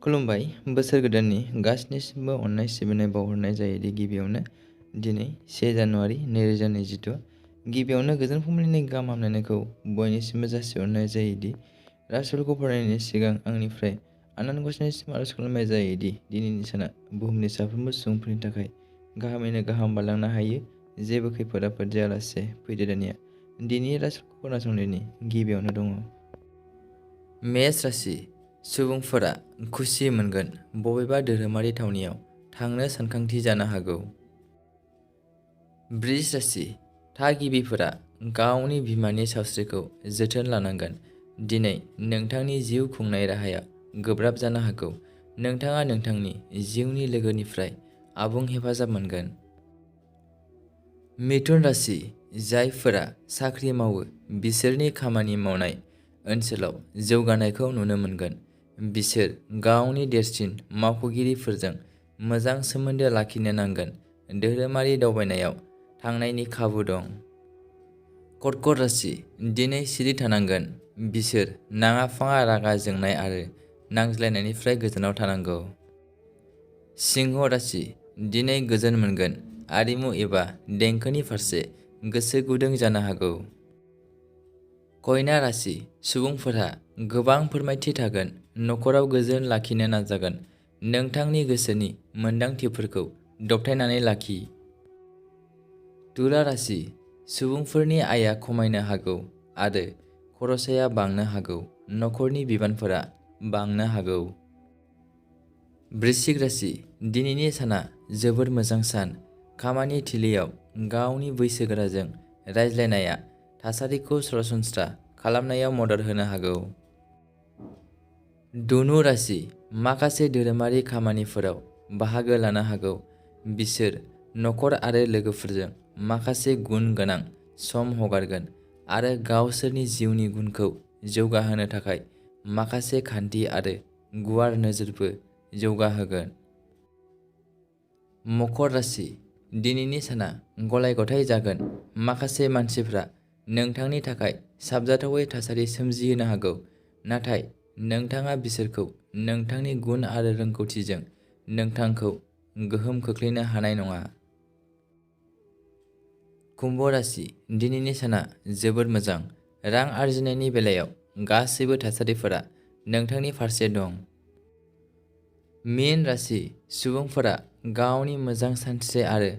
खुलुमबाय बोसोर गोदाननि गासिनिसिमबो अननाय सिबिनाय बावहरनाय जायोदि गिबियावनो दिनै 1 जानुवारि 2022 गिबियावनो गोजोन फुंबिलिनि गाहाम हामलायनायखौ बयनिसिमबो जासिहरनाय जायोदि रासुलखौ फरायनायनि सिगां आंनिफ्राय आनान गसाइनिसिम आरज खालामनाय जायोदि दिनैनि साना बुहुमनि साफ्रोमबो सुबुंफोरनि थाखाय गाहामैनो गाहाम बारलांनो हायो जेबो खैफोद आफोद जायालासे फैदो दानिया दिनैनि रासुलखौ खोनासंनायनि गिबियावनो दङ। मेष राशि सुबुंफोरा खुसि मोनगोन बबेबा धोरोमारि थावनियाव थांनो सानखांथि जानो हागौ। बृष राशि थागिबिफोरा गावनि बिमानि सावस्रिखौ जोथोन लानांगोन। दिनै नोंथांनि जिउ खुंनाय राहाया गोब्राब जानो हागौ। नोंथाङा नोंथांनि जिउनि लोगोनिफ्राय आबुं हेफाजाब मोनगोन। मिथुन राशि जायफोरा साख्रि मावो बिसोरनि खामानि मावनाय ओनसोलाव जौगानायखौ नुनो मोनगोन। बिसोर गावनि देरसिन मावख'गिरिफोरजों मोजां सोमोन्दो लाखिनो नांगोन। धोरोमारि दावबायनायाव थांनायनि खाबु दं। कर्कट राशि दिनै सिरि थानांगोन। बिसोर नाङा फाङा रागा जोंनाय आरो नांज्लायनायनिफ्राय गोजानाव थानांगौ। सिंह राशि दिनै गोजोन मोनगोन। आरिमु एबा देंखोनि फारसे गोसो गुदुं जानो हागौ। कन्या राशि सुबुंफोरहा गोबां फोरमायथि थागोन। न'खराव गोजोन लाखिनो नाजागोन। नोंथांनि गोसोनि मोनदांथिफोरखौ दबथायनानै लाखि। तुला राशि सुबुंफोरनि आयआ खमायनो हागौ आरो खरसाया बांनो हागौ। न'खरनि बिबानफोरा बांनो हागौ। वृश्चिक राशि दिनैनि साना जोबोद मोजां सान। खामानि थिलियाव गावनि बैसोगोराजों रायज्लायनाया थासारिखौ सरासनस्रा खालामनायाव मदद होनो हागौ। धनु राशि माखासे धोरोमारि खामानिफोराव बाहागो लानो हागौ। बिसोर न'खर आरो लोगोफोरजों माखासे गुन गोनां सम हगारगोन आरो गावसोरनि जिउनि गुनखौ जौगाहोनो थाखाय माखासे खान्थि आरो गुवार नोजोरबो जौगाहोगोन। मकर राशि दिनैनि साना गलाय-गथाय जागोन। माखासे मानसिफ्रा नोंथांनि थाखाय साबजाथावै थासारि सोमजिहोनो हागौ, नाथाय नोंथाङा बिसोरखौ नोंथांनि गुन आरो रोंग'थिजों नोंथांखौ गोहोम खोख्लैनो हानाय नङा। कुम्भ राशि दिनैनि साना जोबोद मोजां। रां आर्जिनायनि बेलायाव गासैबो थासारिफोरा नोंथांनि फारसे दं। मीन राशि सुबुंफोरा गावनि मोजां सानस्रि आरो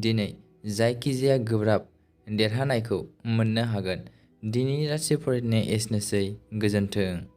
दिनै जायखिजाया गोब्राब देरहानायखौ मोननो हागोन। दिनैनि राशि फरायनाया एसेनोसै। गोजोन्थों।